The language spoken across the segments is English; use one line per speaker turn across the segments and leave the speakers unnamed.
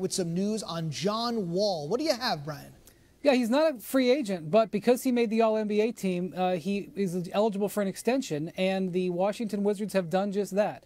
With some news on John Wall. What do you have, Brian?
Yeah, he's not a free agent, but because he made the All-NBA team, he is eligible for an extension, and the Washington Wizards have done just that.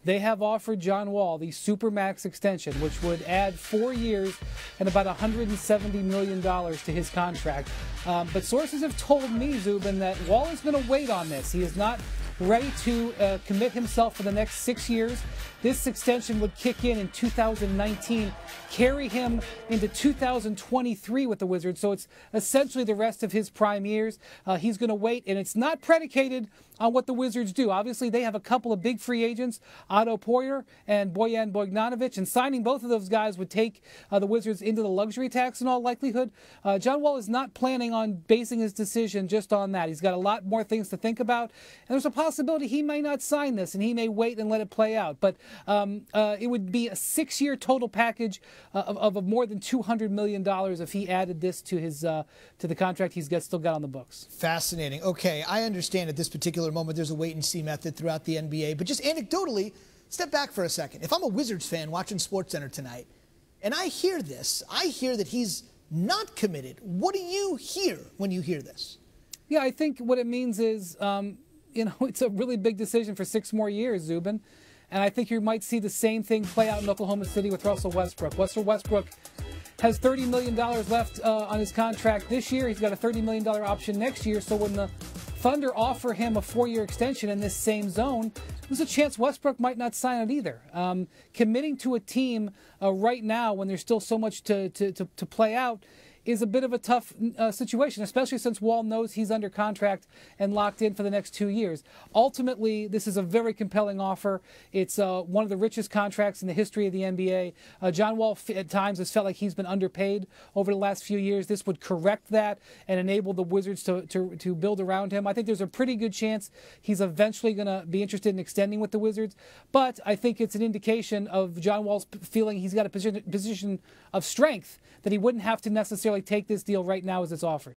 They have offered John Wall the Supermax extension, which would add 4 years and about $170 million to his contract. But sources have told me, Zubin, that Wall is going to wait on this. He is not ready to commit himself for the next 6 years. This extension would kick in 2019, carry him into 2023 with the Wizards. So it's essentially the rest of his prime years. He's going to wait, and it's not predicated on what the Wizards do. Obviously, they have a couple of big free agents, Otto Porter and Bojan Bogdanovic, and signing both of those guys would take the Wizards into the luxury tax in all likelihood. John Wall is not planning on basing his decision just on that. He's got a lot more things to think about, and there's a possibility he may not sign this, and he may wait and let it play out. But it would be a 6-year total package of more than $200 million if he added this to his to the contract he's still got on the books.
Fascinating. Okay, I understand at this particular moment there's a wait-and-see method throughout the NBA, but just anecdotally, step back for a second. If I'm a Wizards fan watching SportsCenter tonight, and I hear this, I hear that he's not committed. What do you hear when you hear this?
Yeah, I think what it means is, it's a really big decision for 6 more years, Zubin. And I think you might see the same thing play out in Oklahoma City with Russell Westbrook. Russell Westbrook has $30 million left on his contract this year. He's got a $30 million option next year. So when the Thunder offer him a 4-year extension in this same zone, there's a chance Westbrook might not sign it either. Committing to a team right now when there's still so much to play out is a bit of a tough situation, especially since Wall knows he's under contract and locked in for the next 2 years. Ultimately, this is a very compelling offer. It's one of the richest contracts in the history of the NBA. John Wall at times has felt like he's been underpaid over the last few years. This would correct that and enable the Wizards to build around him. I think there's a pretty good chance he's eventually going to be interested in extending with the Wizards, but I think it's an indication of John Wall's feeling he's got a position of strength that he wouldn't have to necessarily take this deal right now as it's offered.